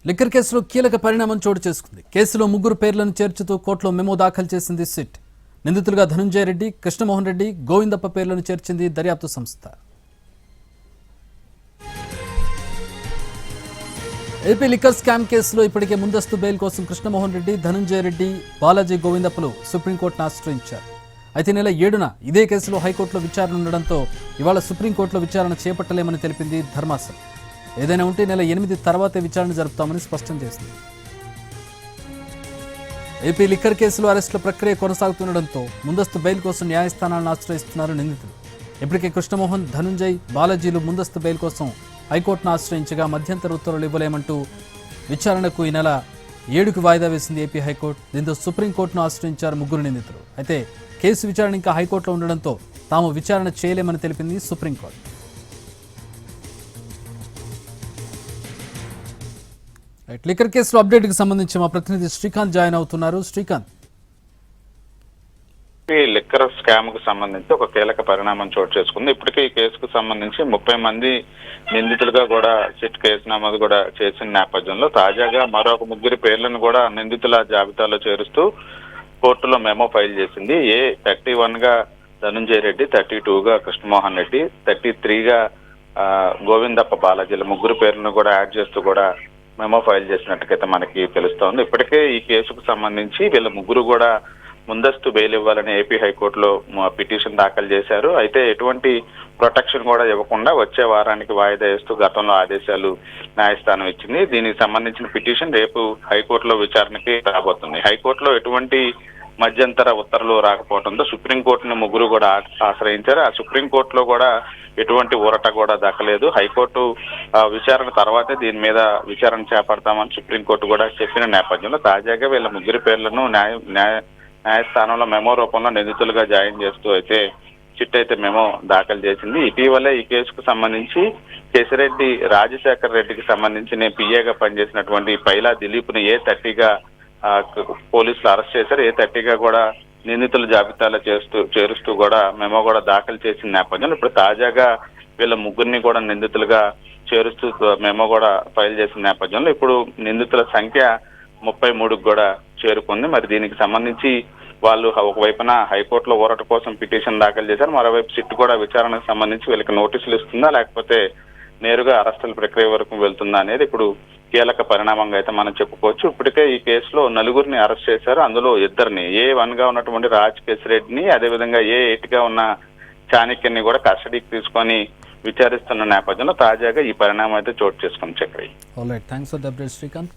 Liquor కేసులో కీలక పరిణామం చోటు చేసుకుంది. కేసులో ముగ్గురు పేర్లను చేర్చుతూ కోర్టులో మెమో దాఖలు చేసింది సిట్. నిందితులుగా ధనుంజయ రెడ్డి, కృష్ణమోహన్ రెడ్డి, గోవిందప్ప పేర్లను చేర్చింది దర్యాప్తు సంస్థ. ఏపీ లిక్కర్ స్కామ్ కేసులో ఇప్పటికే ముందస్తు బెయిల్ కోసం కృష్ణమోహన్ రెడ్డి, ధనుంజయ రెడ్డి, బాలాజీ, గోవిందప్పలు సుప్రీంకోర్టును ఆశ్రయించారు. అయితే నెల 7న ఇదే కేసులో హైకోర్టులో విచారణ ఉండడంతో ఇవాళ సుప్రీంకోర్టులో విచారణ చేపట్టలేమని తెలిపింది ధర్మాసనం. ఏదైనా ఉంటే నెల 8 తర్వాతే విచారణ జరుపుతామని స్పష్టం చేసింది. ఏపీ లిక్కర్ కేసులో అరెస్టుల ప్రక్రియ కొనసాగుతుండడంతో ముందస్తు బెయిల్ కోసం న్యాయస్థానాలను ఆశ్రయిస్తున్నారు నిందితులు. ఇప్పటికే కృష్ణమోహన్, ధనుంజయ్, బాలాజీలు ముందస్తు బెయిల్ కోసం హైకోర్టును ఆశ్రయించగా మధ్యంతర ఉత్తర్వులు ఇవ్వలేమంటూ విచారణకు ఈ నెల 7కు వాయిదా వేసింది ఏపీ హైకోర్టు. దీంతో సుప్రీంకోర్టును ఆశ్రయించారు ముగ్గురు నిందితులు. అయితే కేసు విచారణ ఇంకా హైకోర్టులో ఉండడంతో తాము విచారణ చేయలేమని తెలిపింది సుప్రీంకోర్టు. లిక్కర్ కేసులో అప్డేట్కి సంబంధించి మా ప్రతినిధి శ్రీకాంత్ జాయిన్ అవుతున్నారు. శ్రీకాంత్, లిక్కర్ స్కామ్ కు సంబంధించి ఒక కీలక పరిణామం చోటు చేసుకుంది. ఇప్పటికే ఈ కేసుకు సంబంధించి 30 మంది నిందితులుగా కూడా సిట్ కేసు నమోదు కూడా చేసిన నేపథ్యంలో తాజాగా మరొక ముగ్గురి పేర్లను కూడా నిందితుల జాబితాలో చేరుస్తూ కోర్టులో మెమో ఫైల్ చేసింది. 31గా ధనుంజయ రెడ్డి, 32గా కృష్ణమోహన్ రెడ్డి, 33గా గోవిందప్ప, బాలాజీల ముగ్గురు పేర్లను కూడా యాడ్ చేస్తూ కూడా మెమో ఫైల్ చేసినట్టుకైతే మనకి తెలుస్తోంది. ఇప్పటికే ఈ కేసుకు సంబంధించి వీళ్ళ ముగ్గురు కూడా ముందస్తు బెయిల్ ఇవ్వాలని ఏపీ హైకోర్టులో పిటిషన్ దాఖలు చేశారు. అయితే ఎటువంటి ప్రొటెక్షన్ కూడా ఇవ్వకుండా వచ్చే వారానికి వాయిదా వేస్తూ గతంలో ఆదేశాలు న్యాయస్థానం ఇచ్చింది. దీనికి సంబంధించిన పిటిషన్ రేపు హైకోర్టులో విచారణకి రాబోతుంది. హైకోర్టులో ఎటువంటి మధ్యంతర ఉత్తర్వులు రాకపోవడంతో సుప్రీంకోర్టును ముగ్గురు కూడా ఆశ్రయించారు. ఆ సుప్రీంకోర్టులో కూడా ఎటువంటి ఊరట కూడా దక్కలేదు. హైకోర్టు విచారణ తర్వాతే దీని మీద విచారణ చేపడతామని సుప్రీంకోర్టు కూడా చెప్పిన నేపథ్యంలో తాజాగా వీళ్ళ ముగ్గురి పేర్లను న్యాయస్థానంలో మెమో రూపంలో నిందితులుగా జాయిన్ చేస్తూ అయితే చిట్ అయితే మెమో దాఖలు చేసింది. ఇటీవలే ఈ కేసుకు సంబంధించి కేసిరెడ్డి రాజశేఖర్ రెడ్డికి సంబంధించి పిఏగా పనిచేసినటువంటి పైలా దిలీప్ని A30గా పోలీసులు అరెస్ట్ చేశారు. A30గా కూడా నిందితుల జాబితాలో చేరుస్తూ కూడా మెమో కూడా దాఖలు చేసిన నేపథ్యంలో ఇప్పుడు తాజాగా వీళ్ళ ముగ్గురిని కూడా నిందితులుగా చేరుస్తూ మెమో కూడా ఫైల్ చేసిన నేపథ్యంలో ఇప్పుడు నిందితుల సంఖ్య 33కు కూడా చేరుకుంది. మరి దీనికి సంబంధించి వాళ్ళు ఒకవైపున హైకోర్టులో ఊరట కోసం పిటిషన్ దాఖలు చేశారు. మరోవైపు సిట్ కూడా విచారణకు సంబంధించి వీళ్ళకి నోటీసులు ఇస్తుందా లేకపోతే నేరుగా అరెస్టుల ప్రక్రియ వరకు వెళ్తుందా అనేది ఇప్పుడు కీలక పరిణామంగా అయితే మనం చెప్పుకోవచ్చు. ఇప్పటికే ఈ కేసులో 4గురిని అరెస్ట్ చేశారు. అందులో 2ని A1గా ఉన్నటువంటి రాజ్ కేసిరెడ్డిని, అదేవిధంగా A8గా ఉన్న చాణక్యని కూడా కస్టడీకి తీసుకొని విచారిస్తున్న నేపథ్యంలో తాజాగా ఈ పరిణామం అయితే చోటు చేసుకుంది. Chakri, thanks for the update Srikanth.